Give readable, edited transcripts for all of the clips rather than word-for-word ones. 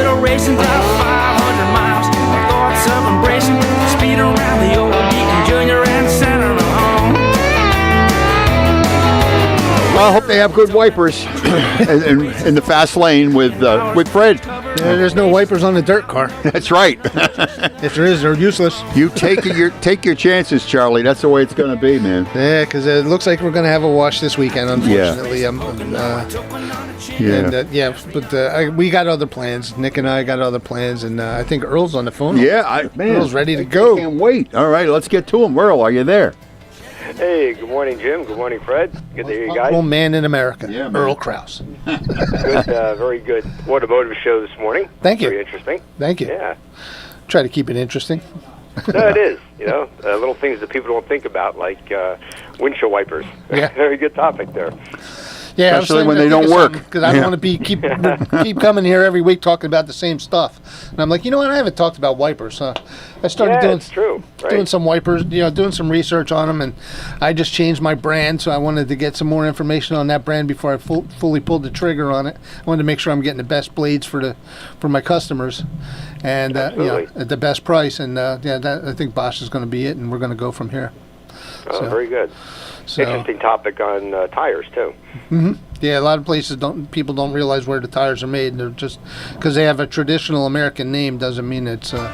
Still racing about 500 miles. My thoughts of embracing speed around the old Beacon Junior and Santa home. Well, I hope they have good wipers in the fast lane with Fred. Yeah, there's no wipers on the dirt car. That's right. If there is, they're useless. You take your chances, Charlie. That's the way it's going to be, man. Yeah, because it looks like we're going to have a wash this weekend, unfortunately. But we got other plans. Nick and I got other plans, and I think Earl's on the phone. Yeah, Earl's ready to go. I can't wait. All right, let's get to him. Earl, are you there? Hey, good morning, Jim. Good morning, Fred. Good to hear you guys. Man in America, yeah, Earl Krause. Good, very good automotive show this morning. Thank you. Very interesting. Thank you. Yeah. Try to keep it interesting. No, it is. Little things that people don't think about, like windshield wipers. Yeah. Very good topic there. Yeah, especially when they don't work. Because I don't want to keep coming here every week talking about the same stuff. And I'm like, you know what? I haven't talked about wipers. I started doing some wipers, doing some research on them, and I just changed my brand. So I wanted to get some more information on that brand before I fully pulled the trigger on it. I wanted to make sure I'm getting the best blades for my customers, and at the best price. And I think Bosch is going to be it, and we're going to go from here. Oh, very good. So, interesting topic on tires too. Mm-hmm. Yeah, a lot of places people don't realize where the tires are made. They're just because they have a traditional American name doesn't mean it's a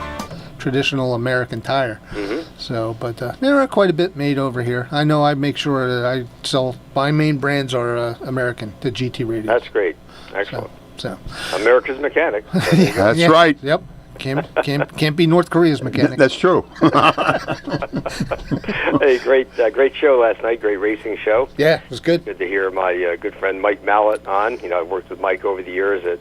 traditional American tire. Mm-hmm. So, but there are quite a bit made over here. I know I make sure that I sell. My main brands are American, the GT radios. That's great. Excellent. So America's mechanic. That's right. Yep. Can't be North Korea's mechanic. That's true. Hey, great show last night. Great racing show. Yeah, it was good. Good to hear my good friend Mike Mallett on. I've worked with Mike over the years at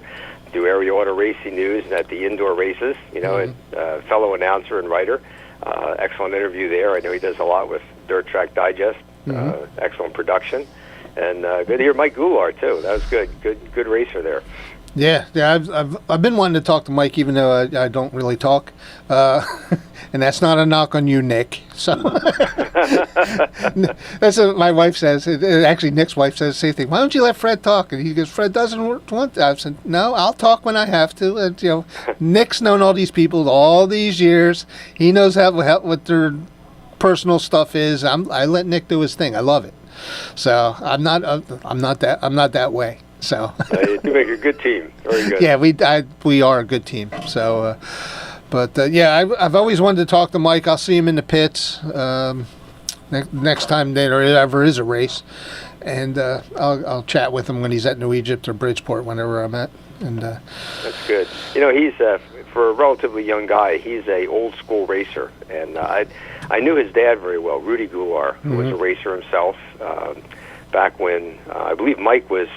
do area auto racing news and at the indoor races. Fellow announcer and writer. Excellent interview there. I know he does a lot with Dirt Track Digest. Excellent production, and good to hear Mike Goulart too. That was good. Good racer there. Yeah. I've been wanting to talk to Mike, even though I don't really talk, and that's not a knock on you, Nick. So that's what my wife says. Actually, Nick's wife says the same thing. Why don't you let Fred talk? And he goes, Fred doesn't want to. I said, no, I'll talk when I have to. And, Nick's known all these people all these years. He knows what their personal stuff is. I let Nick do his thing. I love it. So I'm not that way. So you do make a good team. Very good. Yeah, we are a good team. So, I've always wanted to talk to Mike. I'll see him in the pits next time there ever is a race, and I'll chat with him when he's at New Egypt or Bridgeport, whenever I'm at. And that's good. He's for a relatively young guy. He's a old school racer, and I knew his dad very well, Rudy Goulart, who was a racer himself. Back when I believe Mike was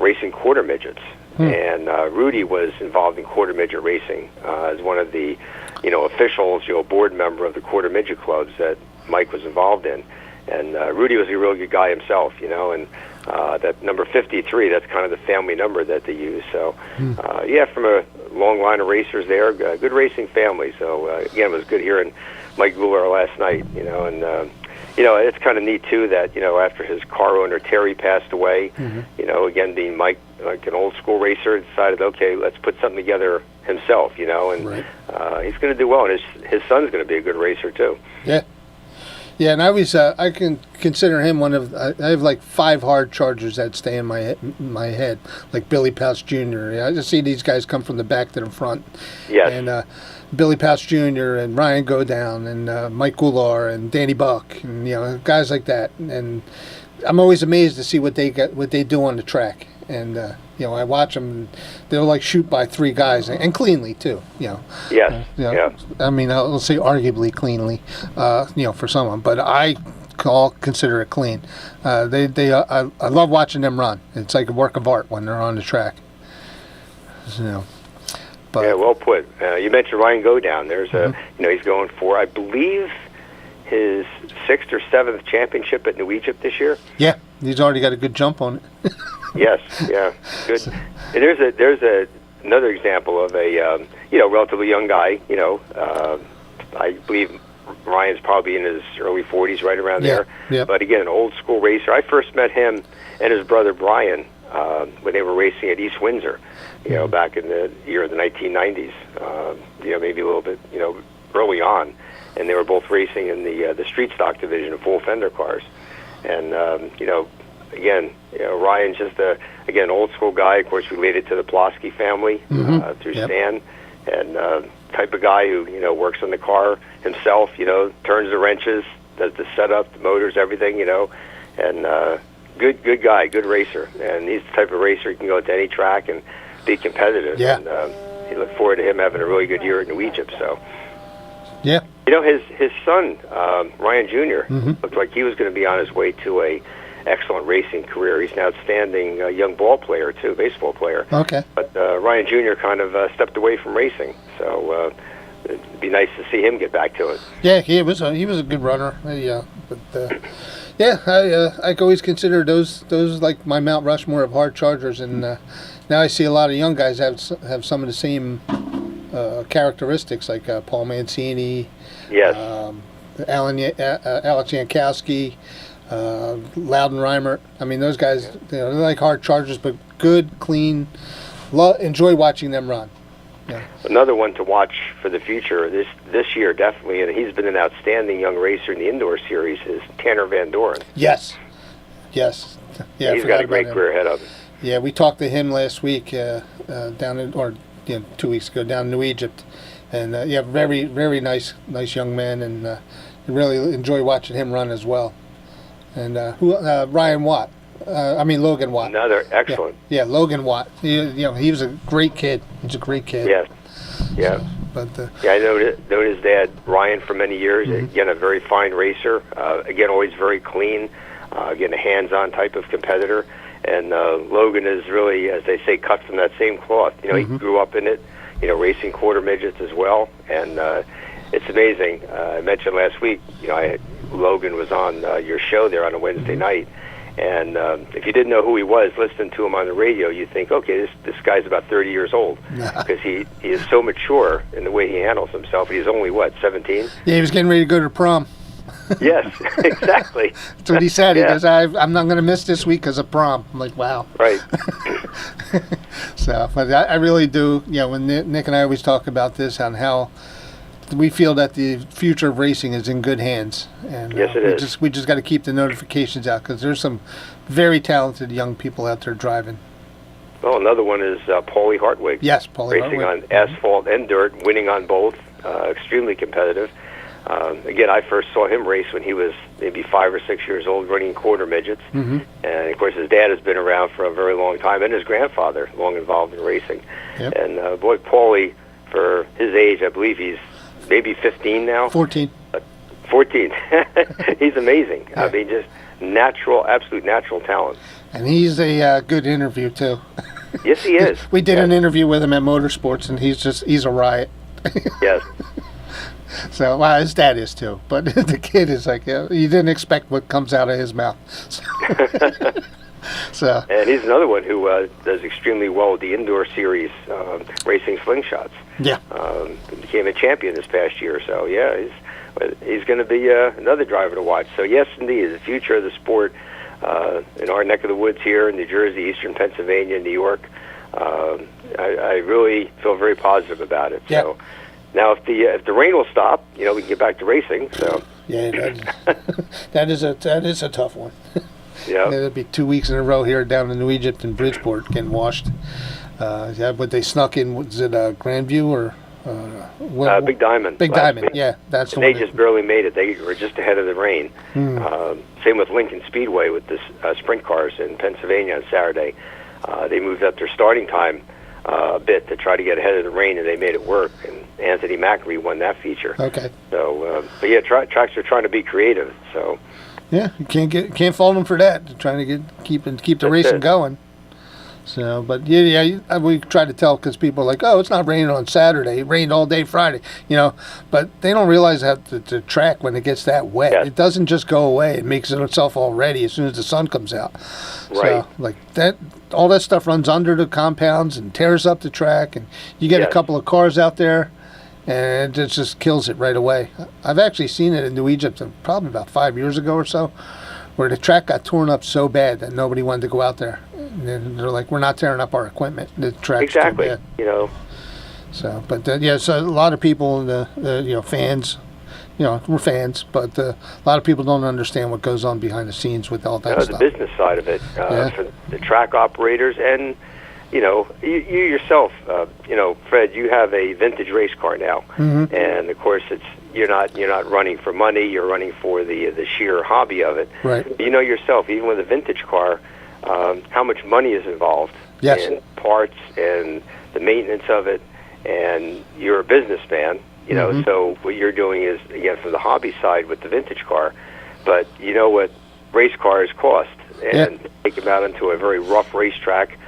racing quarter midgets, and Rudy was involved in quarter midget racing as one of the, officials, board member of the quarter midget clubs that Mike was involved in. And Rudy was a real good guy himself, and that number 53, that's kind of the family number that they use. So, from a long line of racers there, good racing family. So, again, it was good hearing Mike Goulart last night, and it's kind of neat, too, that, after his car owner, Terry, passed away, again, being Mike, like an old-school racer, decided, okay, let's put something together himself, and he's going to do well, and his son's going to be a good racer, too. Yeah. Yeah, and I can consider him one of, I have like 5 hard chargers that stay in my head, like Billy Pouch Jr. I just see these guys come from the back to the front. Yes. And Billy Pouch Jr. and Ryan Godown and Mike Goulart and Danny Buck and guys like that. And I'm always amazed to see what they do on the track. And I watch them. And they'll like shoot by 3 guys and cleanly too. Yes. Yeah. I mean, I'll say arguably cleanly. For someone, but I consider it clean. I love watching them run. It's like a work of art when they're on the track. But, yeah, well put. You mentioned Ryan Godown. There's he's going for, I believe, his 6th or 7th championship at New Egypt this year. Yeah, he's already got a good jump on it. Yes, yeah, good. And there's another example of a relatively young guy. I believe Ryan's probably in his early 40s, right around there. Yeah. But again, an old school racer. I first met him and his brother Brian when they were racing at East Windsor, back in the year of the 1990s, maybe a little bit, early on. And they were both racing in the street stock division of full fender cars. And, again, Ryan's just again, old school guy, of course, related to the Pulaski family through Stan, and type of guy who, works on the car himself, turns the wrenches, does the setup, the motors, everything, and good guy, good racer. And he's the type of racer who can go to any track and be competitive. Yeah. And you look forward to him having a really good year at New Egypt. So, yeah. His son, Ryan Jr., looked like he was going to be on his way to a excellent racing career. He's an outstanding young ball player, too, baseball player. Okay. But Ryan Jr. kind of stepped away from racing. So it'd be nice to see him get back to it. Yeah, he was a good runner. I always consider those like my Mount Rushmore of hard chargers, and now I see a lot of young guys have some of the same characteristics, like Paul Mancini, yes, Alex Yankowski, Loudon Reimert. I mean, those guys, they're like hard chargers, but good, clean. Enjoy watching them run. Yeah. Another one to watch for the future this year, definitely, and he's been an outstanding young racer in the indoor series, is Tanner Van Doren. Yes. Yeah, he's got a great career ahead of him. Yeah, we talked to him last week 2 weeks ago down in New Egypt, and very, very nice young man, and really enjoy watching him run as well. And Logan Watt. Another excellent. Yeah, Logan Watt. He was a great kid. He's a great kid. Yes. Yeah. But I known his dad, Ryan, for many years. Again, a very fine racer. Again, always very clean. Again, a hands-on type of competitor. And Logan is really, as they say, cut from that same cloth. He grew up in it. Racing quarter midgets as well. And it's amazing. I mentioned last week. Logan was on your show there on a Wednesday night. And if you didn't know who he was, listening to him on the radio, you think, okay, this guy's about 30 years old, because he is so mature in the way he handles himself. He's only, 17? Yeah, he was getting ready to go to prom. Yes, exactly. That's what he said. Yeah. He goes, I'm not going to miss this week because of prom. I'm like, wow. Right. So, but I really do, when Nick and I always talk about this, on how we feel that the future of racing is in good hands, and yes, it is. We just got to keep the notifications out, because there's some very talented young people out there driving. Well, another one is Paulie Hartwig. Yes, Paulie racing Hartwig. On asphalt and dirt, winning on both, extremely competitive. Again, I first saw him race when he was maybe 5 or 6 years old, running quarter midgets. And of course, his dad has been around for a very long time, and his grandfather, long involved in racing. Yep. And Paulie, for his age, I believe he's maybe 15 now. 14. 14. He's amazing. Yeah. I mean, just absolute natural talent. And he's a good interview, too. Yes, he is. We did an interview with him at Motorsports, and he's a riot. Yes. So, well, his dad is, too. But the kid is like, you didn't expect what comes out of his mouth. So. And he's another one who does extremely well with the indoor series, racing slingshots. Yeah. Became a champion this past year. So, yeah, he's going to be another driver to watch. So, yes, indeed, the future of the sport in our neck of the woods here in New Jersey, Eastern Pennsylvania, New York, I really feel very positive about it. Yeah. So, now, if the rain will stop, we can get back to racing. So, yeah, that is a tough one. Yeah, it'll be 2 weeks in a row here down in New Egypt and Bridgeport getting washed. But they snuck in. Was it Grandview or Big Diamond? Big Diamond. Yeah, that's the one. They just barely made it. They were just ahead of the rain. Same with Lincoln Speedway with the sprint cars in Pennsylvania on Saturday. They moved up their starting time a bit to try to get ahead of the rain, and they made it work. And Anthony Macri won that feature. Okay. So, but yeah, tracks are trying to be creative. So. Yeah, you can't fault them for that. They're trying to keep the racing going. So, but we try to tell, because people are like, oh, it's not raining on Saturday. It rained all day Friday, But they don't realize that the track, when it gets that wet, it doesn't just go away. It makes itself all ready as soon as the sun comes out. Right. So, like that, all that stuff runs under the compounds and tears up the track, and you get a couple of cars out there, and it just kills it right away. I've actually seen it in New Egypt probably about 5 years ago or so, where the track got torn up so bad that nobody wanted to go out there. And then they're like, we're not tearing up our equipment. The track's exactly. too bad. You know. So, but so a lot of people, fans, we're fans, but a lot of people don't understand what goes on behind the scenes with all that stuff. The business side of it, for the track operators, and you yourself, Fred, you have a vintage race car now, and of course you're not running for money, you're running for the sheer hobby of it. Right. You know yourself, even with a vintage car, how much money is involved in parts and the maintenance of it. And you're a businessman, so what you're doing is, again, from the hobby side with the vintage car, but you know what race cars cost, and take them out into a very rough racetrack,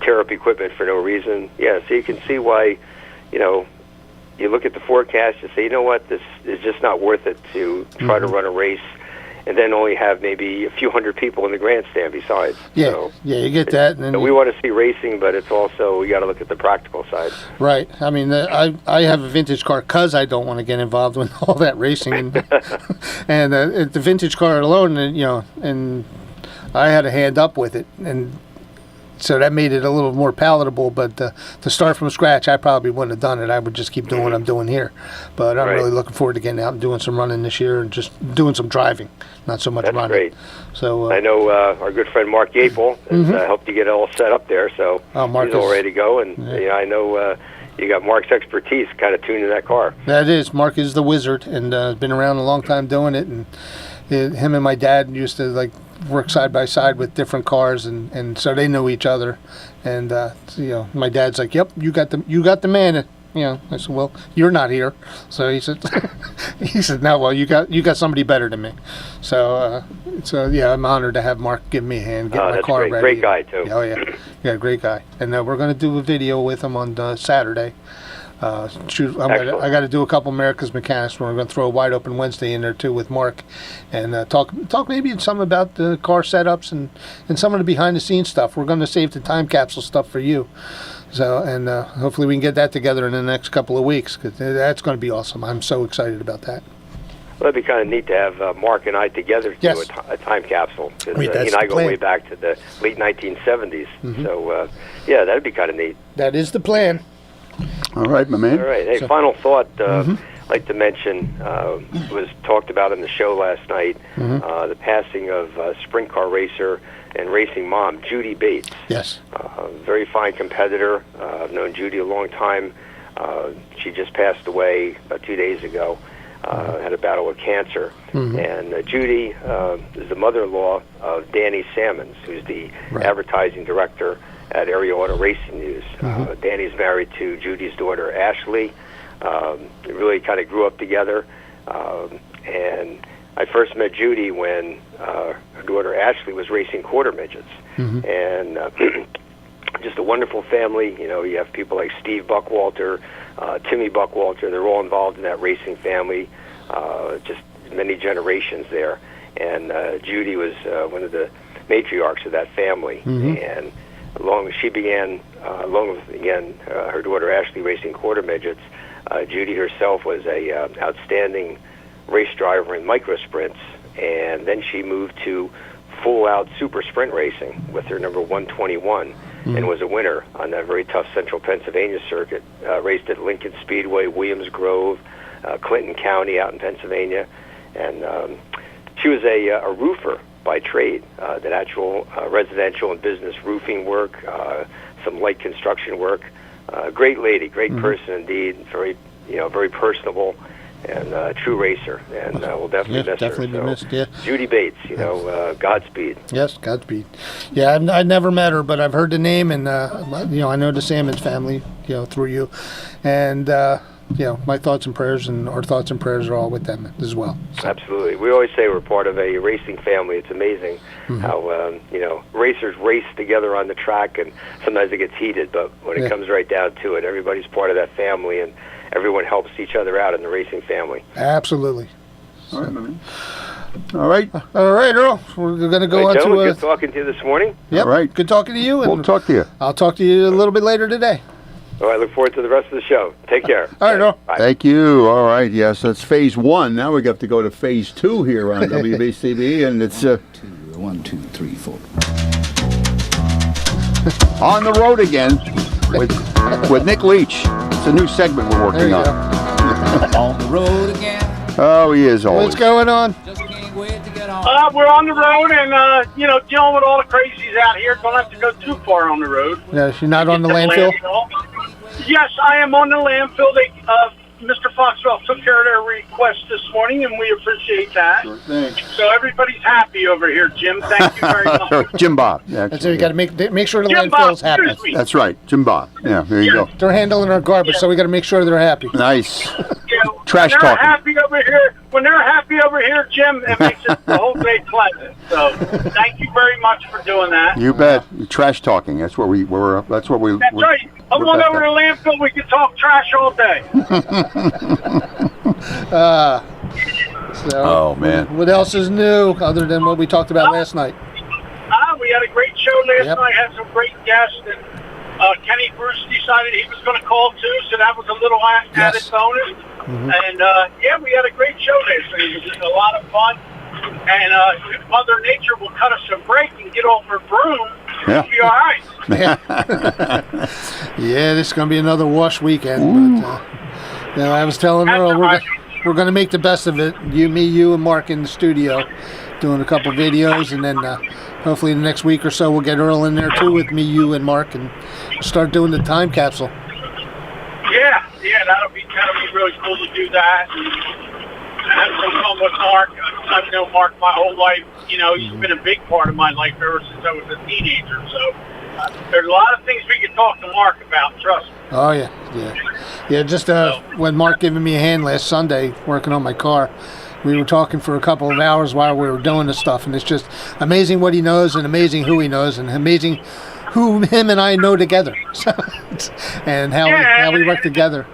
tear up equipment for no reason. Yeah, so you can see why, you look at the forecast and say, you know what, this is just not worth it to try to run a race and then only have maybe a few hundred people in the grandstand besides. Yeah, so you get that. And then we want to see racing, but it's also, you got to look at the practical side. Right. I mean, I have a vintage car because I don't want to get involved with all that racing. And the vintage car alone, and I had a hand up with it. And so that made it a little more palatable, but to start from scratch, I probably wouldn't have done it. I would just keep doing what I'm doing here. But I'm really looking forward to getting out and doing some running this year and just doing some driving, not so much running. That's great. So I know our good friend Mark Yapel has helped you get it all set up there, so he's all ready to go. And I know you got Mark's expertise kind of tuning that car. That is. Mark is the wizard, and been around a long time doing it. And him and my dad used to work side by side with different cars, and so they know each other. And my dad's like, "Yep, you got the man." I said, "Well, you're not here." So he said, "No, well, you got somebody better than me." So I'm honored to have Mark give me a hand, get my car ready. Great guy too. Oh yeah, great guy. And we're going to do a video with him on Saturday. I got to do a couple America's Mechanics. We're going to throw a Wide Open Wednesday in there too with Mark, and talk maybe some about the car setups and some of the behind the scenes stuff. We're going to save the time capsule stuff for you. So and hopefully we can get that together in the next couple of weeks, because that's going to be awesome. I'm so excited about that. Well, that'd be kind of neat to have Mark and I together do a time capsule. Because he and I go way back to the late 1970s. So that'd be kind of neat. That is the plan. All right, my man. All right. Hey, final thought. I'd like to mention was talked about in the show last night. The passing of sprint car racer and racing mom Judy Bates. Yes. Very fine competitor. I've known Judy a long time. She just passed away about 2 days ago. Had a battle with cancer. And Judy is the mother-in-law of Danny Sammons, who's the advertising director at Area Auto Racing News. Danny's married to Judy's daughter, Ashley. They really kind of grew up together. And I first met Judy when her daughter, Ashley, was racing quarter midgets. And just a wonderful family. You have people like Steve Buckwalter, Timmy Buckwalter. They're all involved in that racing family. Just many generations there. And Judy was one of the matriarchs of that family. And she began, along with, again, her daughter Ashley racing quarter midgets. Judy herself was a outstanding race driver in micro sprints, and then she moved to full-out super sprint racing with her number 121, and was a winner on that very tough central Pennsylvania circuit. Raced at Lincoln Speedway, Williams Grove, Clinton County out in Pennsylvania, and she was a roofer by trade, the actual residential and business roofing work, some light construction work. Great lady, great person indeed, very personable, and a true racer, and we'll definitely miss her. Be missed, yeah. Judy Bates, Godspeed. Yes, Godspeed. Yeah, I've never met her, but I've heard the name, and I know the Sammons family, through you, and my thoughts and prayers, and our thoughts and prayers are all with them as well. So. Absolutely. We always say we're part of a racing family. It's amazing how, racers race together on the track, and sometimes it gets heated, but when it comes right down to it, everybody's part of that family, and everyone helps each other out in the racing family. Absolutely. All right, my man. All right. All right, Earl. We're going to go on to good talking to you this morning. Yep. All right. Good talking to you. And we'll talk to you. I'll talk to you a little bit later today. All right, look forward to the rest of the show. Take care. All right, Earl. Bye. Thank you. All right. Yes, that's phase 1. Now we got to go to phase 2 here on WBCB, and it's 1, 2, 3, 4. on the road again with Nick Leach. It's a new segment we're There working you on. go. On the road again. Oh, he is always. What's going on? Just can't wait to get on. We're on the road and, dealing with all the crazies out here. Don't have to go too far on the road. Yeah, you're not on the Get to landfill? Yes, I am on the landfill. Mr. Foxwell took care of their request this morning, and we appreciate that. Sure thing. So everybody's happy over here, Jim. Thank you very much. Jim Bob. Yeah, That's it. You got to make sure the Jim Bob, landfill's happy. excuse me. that's right. Jim Bob. Yeah, there you go. They're handling our garbage, so we got to make sure they're happy. Nice. Yeah, Trash when they're talking. happy over here, Jim, it makes it the whole day pleasant. So thank you very much for doing that. You bet. Trash talking. That's what we're. That's what we. That's right. Come on over to the landfill. We can talk trash all day. Oh man. What else is new other than what we talked about last night? We had a great show last Yep. night. Had some great guests, and Kenny Bruce decided he was going to call too, so that was a little added Yes. bonus. And we had a great show last night. It was a lot of fun. And Mother Nature will cut us a break and get off her broom. Yeah. It'll be all right. Yeah, this is going to be another wash weekend. But, I was telling That's Earl, all right. we're going to make the best of it. You, and Mark in the studio doing a couple videos, and then hopefully the next week or so we'll get Earl in there too with me, you, and Mark, and start doing the time capsule. Yeah, that'll be really cool to do that. And have some fun with Mark. I've known Mark my whole life. You know, he's been a big part of my life ever since I was a teenager. So there's a lot of things we can talk to Mark about. Trust me. Oh yeah. Just when Mark giving me a hand last Sunday working on my car, we were talking for a couple of hours while we were doing this stuff, and it's just amazing what he knows, and amazing who he knows, and amazing who him and I know together, and how we work together.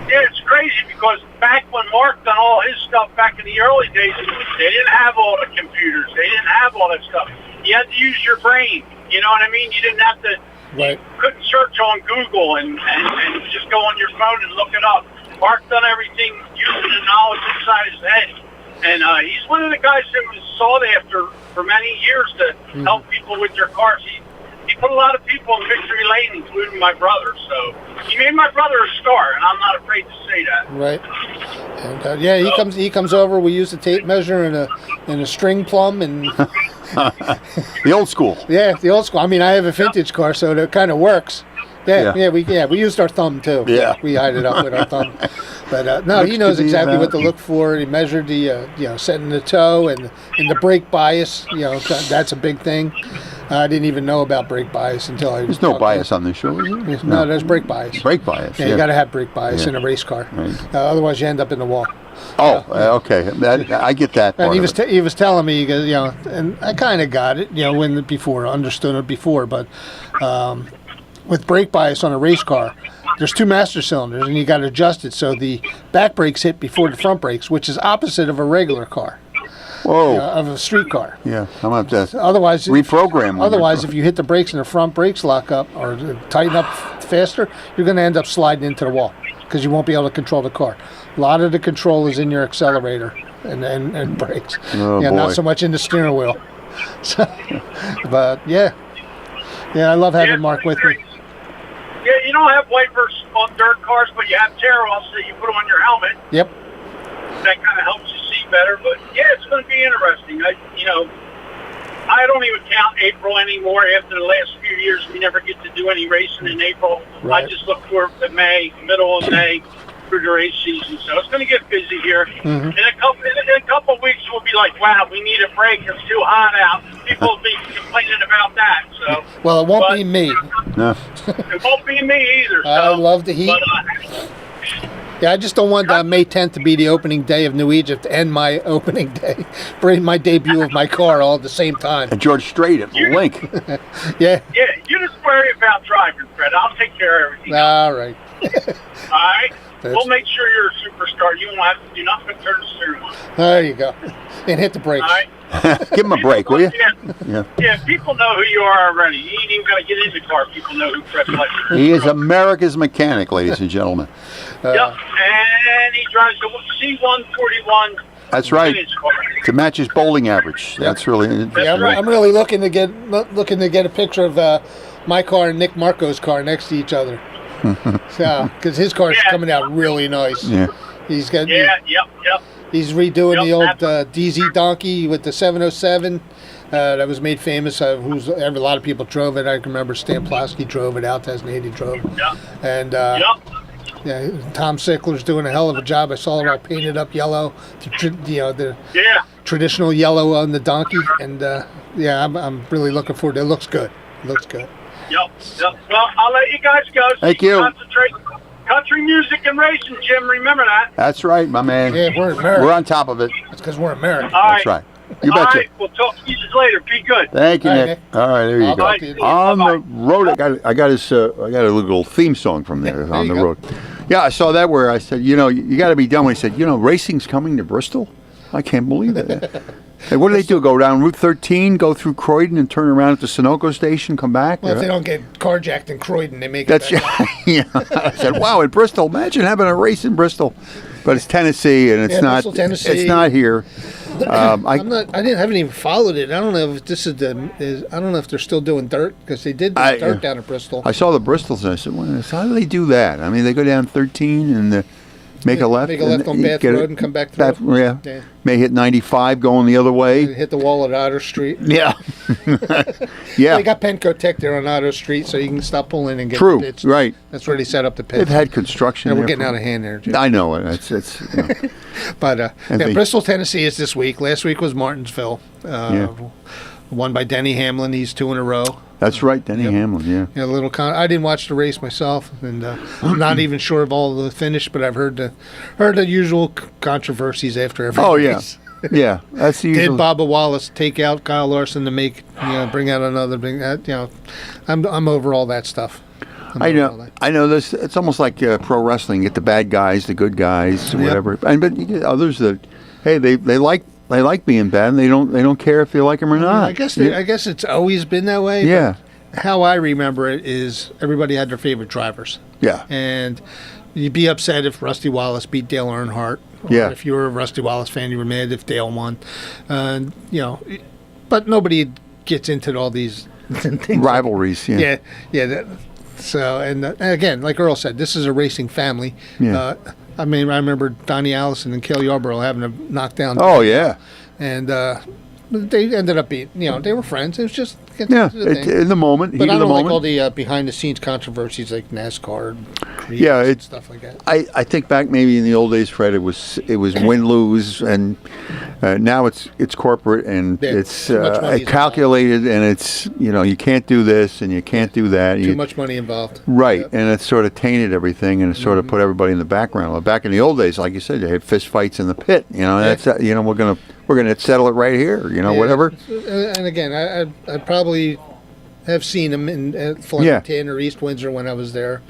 Yeah, it's crazy because back when Mark done all his stuff back in the early days, they didn't have all the computers. They didn't have all that stuff. You had to use your brain. You know what I mean? You didn't have to. Right. You couldn't search on Google and just go on your phone and look it up. Mark done everything using the knowledge inside his head. And he's one of the guys that was sought after for many years to help people with their cars. He put a lot of people in victory lane, including my brother. So he made my brother a star, and I'm not afraid to say that. Right. And he comes over. We use a tape measure and a string plumb, and The old school. yeah, the old school. I mean, I have a vintage car, so it kind of works. We used our thumb too. Yeah. We hide it up with our thumb. But no, Looks he knows to be exactly what to about- look for. He measured the setting the toe and the brake bias. That's a big thing. I didn't even know about brake bias until I. There's no bias on this show, is there? No, there's brake bias. Brake bias. Yeah, you got to have brake bias Yeah. in a race car. Right. Otherwise, you end up in the wall. Oh, okay. I get that part And he of was it. he was telling me, he goes, and I kind of got it, understood it before, but with brake bias on a race car, there's two master cylinders, and you got to adjust it so the back brakes hit before the front brakes, which is opposite of a regular car, Whoa. of a street car. Yeah, I'm going to have to Otherwise, reprogram. if you hit the brakes and the front brakes lock up or tighten up faster, you're going to end up sliding into the wall because you won't be able to control the car. A lot of the control is in your accelerator and brakes. Oh, boy. Not so much in the steering wheel. So, but yeah, I love having Mark with me. Yeah, you don't have wipers on dirt cars, but you have tear-offs that you put on your helmet. Yep. That kind of helps you see better. But yeah, it's going to be interesting. I don't even count April anymore. After the last few years, we never get to do any racing in April. Right. I just look for the middle of May through the race season. So it's going to get busy here. Mm-hmm. In a couple of weeks, we'll be like, wow, we need a break. It's too hot out. People will be complaining about that. So Well, it won't be me. No. it won't be me either. So, I love the heat. But, Yeah, I just don't want May 10th to be the opening day of New Egypt and my opening day, bring my debut of my car all at the same time. And George Strait at the link. Yeah. yeah, you just worry about driving, Fred. I'll take care of everything. All right. All right? We'll make sure you're a superstar. You won't have to do nothing but turn the steering wheel. There you go. And hit the brakes. All right? Give him a break, will you? Yeah, people know who you are already. You ain't even got to get in the car. People know who Fred Fletcher is. He is America's mechanic, ladies and gentlemen. Yep, and he drives the C141. That's right. vintage car. To match his bowling average. That's really. Yeah, right. I'm really looking to get a picture of my car and Nick Marco's car next to each other. So, because his car's coming out really nice. Yeah. He's got. Yep. He's redoing the old Yep, DZ Donkey with the 707 that was made famous. A lot of people drove it. I can remember Stan Plosky drove it. Al Tasnady drove it. Yep. And Yep. Tom Sickler's doing a hell of a job. I saw it all painted up yellow, the traditional yellow on the donkey. And I'm really looking forward to it. It looks good. Yep. Well, I'll let you guys go. So Thank you. you. Can concentrate. Country music and racing, Jim. Remember that. That's right, my man. Yeah, we're American. We're on top of it. It's because we're American. All That's right. You All betcha. right. We'll talk to you later. Be good. Thank you, All right, Nick. All right, there you I'll go. talk to you. On Bye-bye. the road, I got a little theme song from there. there On you the go. road. Yeah, I saw that where I said, you got to be done. When he said, racing's coming to Bristol. I can't believe it. Hey, what do they do? Go down Route 13, go through Croydon, and turn around at the Sunoco station, come back? Well, if they don't get carjacked in Croydon, they make That's it back. yeah. I said, wow, in Bristol. Imagine having a race in Bristol, but it's Tennessee, and it's not. Bristol, Tennessee. It's not here. I haven't even followed it. I don't know if this I don't know if they're still doing dirt because they did do dirt down at Bristol. I saw the Bristols, and I said, how do they do that? I mean, they go down 13 and make a left. Make a left on and Bath get Road and come back through. Yeah. May hit 95 going the other way. Hit the wall at Otter Street. Yeah. Yeah. They got Penco Tech there on Otter Street, so you can stop pulling and get True. the pits. Right. That's where they set up the pit. They've had construction. And we're there getting out of hand there, Jim. I know it. It's But they- Bristol, Tennessee is this week. Last week was Martinsville. Won by Denny Hamlin. He's 2 in a row. that's right, Denny Hamlin. Yeah. Yeah, I didn't watch the race myself, and I'm not even sure of all the finish, but I've heard the usual controversies after every Oh race. yeah. Yeah. That's the Did usual. Bubba Wallace take out Kyle Larson to bring out another? I'm over all that stuff. I know this. It's almost like pro wrestling. Get the bad guys, the good guys, whatever. But you get others that, hey, they like being bad, and they don't care if you like them or not. I guess it's always been that way. Yeah. But how I remember it is everybody had their favorite drivers, Yeah. and you'd be upset if Rusty Wallace beat Dale Earnhardt. Or Yeah. If you were a Rusty Wallace fan, you were mad if Dale won. But nobody gets into all these things. Rivalries. Yeah. And again, like Earl said, this is a racing family. Yeah. I remember Donnie Allison and Cale Yarborough having a knockdown. Oh yeah. And they ended up being, they were friends. It was just Yeah. the thing. In the moment, But heat I of the don't like moment. all the behind-the-scenes controversies like NASCAR, and Creed Yeah, and it's- stuff like that. I think back maybe in the old days, Fred, it was win lose, and now it's corporate and Yeah, it's too much money is calculated, and it's you can't do this and you can't do that. Too much money involved. Right, Yeah. and it's sort of tainted everything, and it sort of put everybody in the background. Well, back in the old days, like you said, they had fist fights in the pit. That's we're gonna settle it right here. Yeah. Whatever. And again, I probably have seen him in Flemington or East Windsor when I was there,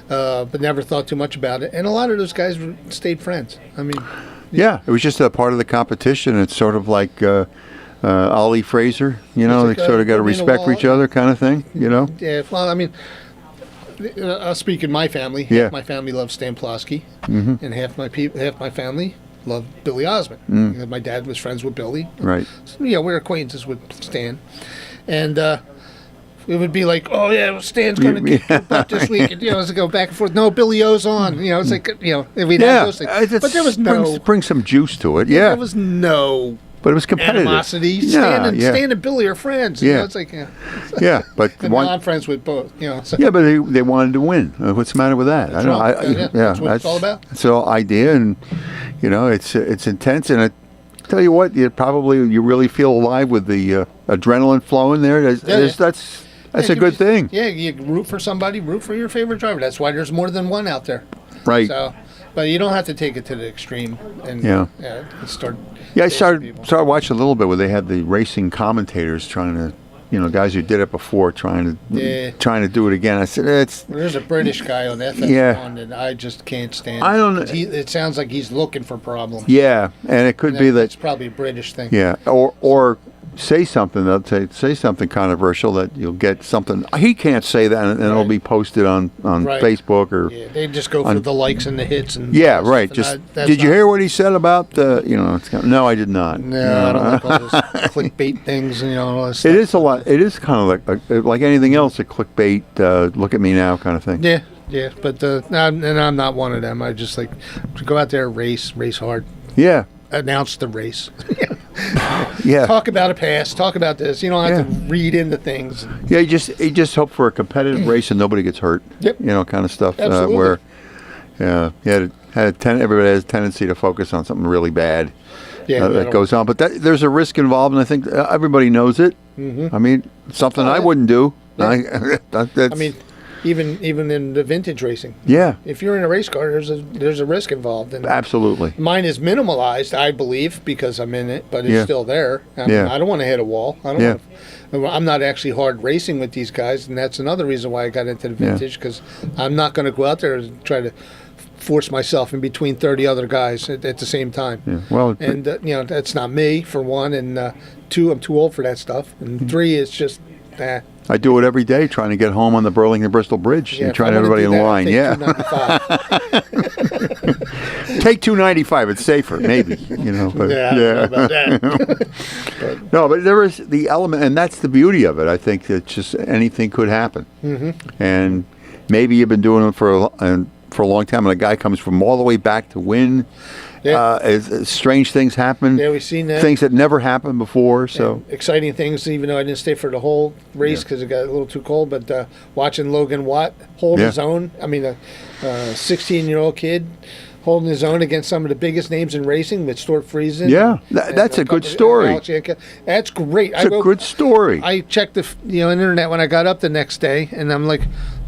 but never thought too much about it. And a lot of those guys stayed friends. I mean, Yeah, it was just a part of the competition. It's sort of like Ollie Fraser. They like, sort of got to put me in a respect for wall. each other, kind of thing. yeah. Well, I mean, I'll speak in my family. Yeah. Half my family loves Stan Plosky, and half my family loved Billy Osmond. My dad was friends with Billy. Right. So, we're acquaintances with Stan, and it would be like, oh yeah, Stan's going to kick your butt this week, and it's go back and forth. No, Billy O's on. It's like we'd have those things, but there was no bring some juice to it. Yeah, there was no but it was competitive. animosity. Yeah, Stan and Billy are friends. Yeah. It's like Yeah, but and now I'm friends with both. So. Yeah, but they wanted to win. What's the matter with that? I don't know. That's what it's all about. It's the whole idea, and it's intense. And I tell you what, you really feel alive with the adrenaline flowing there. That's a good thing. Yeah, you root for somebody, root for your favorite driver. That's why there's more than one out there. Right. So, but you don't have to take it to the extreme and start. Yeah, I facing started people. watching a little bit where they had the racing commentators trying to guys who did it before trying to do it again. I said There's a British guy on FS1 that I just can't stand. I don't know. It sounds like he's looking for problems. Yeah, and it could be that it's probably a British thing. Yeah, or say something. They'll say something controversial that you'll get something. He can't say that, and it'll be posted on Facebook or. Yeah, they just go for the likes and the hits and. Yeah, right. Just did you hear what he said about no, I did not. No, I don't like all those clickbait things and all this stuff. It is a lot. It is kind of like anything else, a clickbait. Look at me now, kind of thing. Yeah, but I'm not one of them. I just like to go out there, race hard. Yeah. Announce the race. Yeah. Talk about a pass. Talk about this. You don't have to read into things. Yeah, you just hope for a competitive race and nobody gets hurt. Yep. Kind of stuff. Absolutely. Where, everybody has a tendency to focus on something really bad. That goes on, but there's a risk involved, and I think everybody knows it. Mm-hmm. I mean, something I wouldn't do. Yeah. I mean, even in the vintage racing. Yeah. If you're in a race car, there's a risk involved. And absolutely. Mine is minimalized, I believe, because I'm in it, but it's still there. I mean, I don't want to hit a wall. I'm not actually hard racing with these guys, and that's another reason why I got into the vintage, because I'm not going to go out there and try to force myself in between 30 other guys at the same time. Yeah. Well, and that's not me, for one, and two, I'm too old for that stuff, and three, it's just I do it every day, trying to get home on the Burlington-Bristol Bridge. Yeah, and trying everybody in line. Yeah. Take 295. It's safer, maybe. But, I don't know about that. No, but there is the element, and that's the beauty of it. I think that just anything could happen. Mm-hmm. And maybe you've been doing it for a long time, and a guy comes from all the way back to win. Yeah. Strange things happen. Yeah, we've seen that. Things that never happened before. So and exciting things, even though I didn't stay for the whole race because it got a little too cold. But watching Logan Watt hold his own, I mean, a 16-year-old kid holding his own against some of the biggest names in racing with Stuart Friesen. Yeah, that's a good story. That's great. It's a good story. I checked the internet when I got up the next day, and I'm like,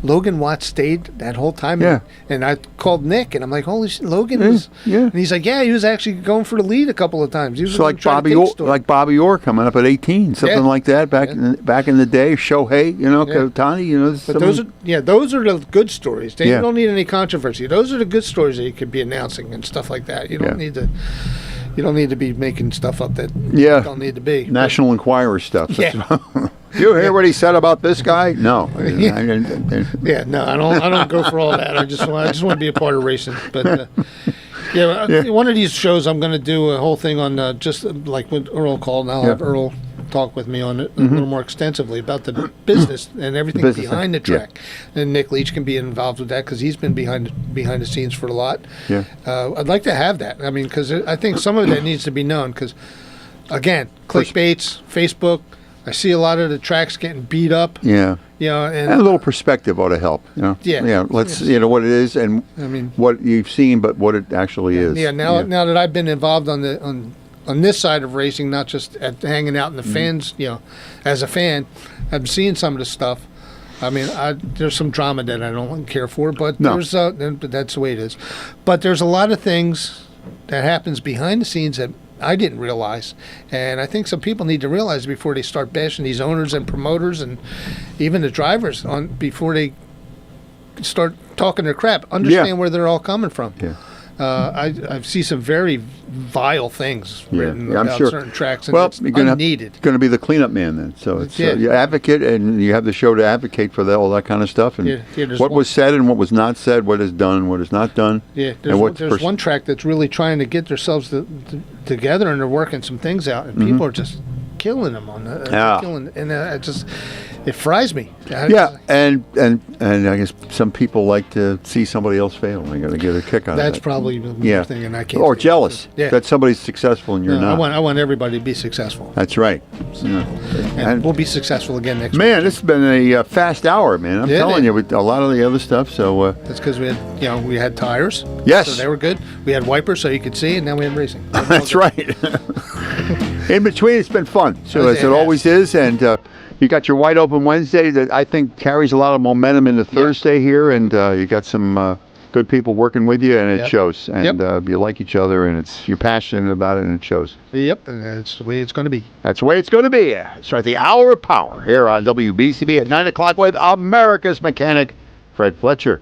Logan Watt stayed that whole time. Yeah. And I called Nick, and I'm like, holy shit, Logan was. Yeah. And he's like, yeah, he was actually going for the lead a couple of times. He was like Bobby Orr coming up at 18, something like that back in the day. Shohei, Kotani, But those are the good stories. You don't need any controversy. Those are the good stories that you could be announcing and stuff like that. You don't need to. You don't need to be making stuff up that don't need to be. National Enquirer stuff. Yeah. You hear what he said about this guy? No. No, I don't go for all that. I just want to be a part of racing. But one of these shows I'm going to do a whole thing on just like what Earl called, and I'll have Earl talk with me on it a little more extensively about the business and everything behind the track. And Nick Leach can be involved with that because he's been behind the scenes for a lot. Yeah. I'd like to have that. I mean, because I think some of that needs to be known because, again, clickbaits, Facebook, I see a lot of the tracks getting beat up. Yeah. And a little perspective ought to help. Yeah. Let's what it is and what you've seen, but what it actually is. Yeah. Now that I've been involved on this side of racing, not just hanging out in the fans, as a fan, I'm seeing some of the stuff. I mean, there's some drama that I don't care for, but that's the way it is. But there's a lot of things that happens behind the scenes that I didn't realize, and I think some people need to realize before they start bashing these owners and promoters and even the drivers before they start talking their crap. Understand where they're all coming from. Yeah. I see some very vile things written about certain tracks, and it's unneeded. You're going to be the cleanup man then. So it's you advocate, and you have the show to advocate for all that kind of stuff, and what was said and what was not said, what is done and what is not done. Yeah, there's one track that's really trying to get themselves together, and they're working some things out, and people are just killing them on that. It fries me. And I guess some people like to see somebody else fail. They got to get a kick out of that. That's probably the thing, and I can't. Or jealous that somebody's successful and you're not. I want everybody to be successful. That's right. And we'll be successful again next week. Man, this has been a fast hour, man. I'm telling you, with a lot of the other stuff. So that's because we had tires. Yes, so they were good. We had wipers so you could see, and now we had racing. That's right. In between, it's been fun. So as it always is, and. You got your Wide Open Wednesday that I think carries a lot of momentum into Thursday here, and you got some Good people working with you, and it Yep. shows. And Yep. you like each other, and you're passionate about it, and it shows. Yep, and that's the way it's going to be. That's the way it's going to be. Start the Hour of Power here on WBCB at 9 o'clock with America's Mechanic, Fred Fletcher.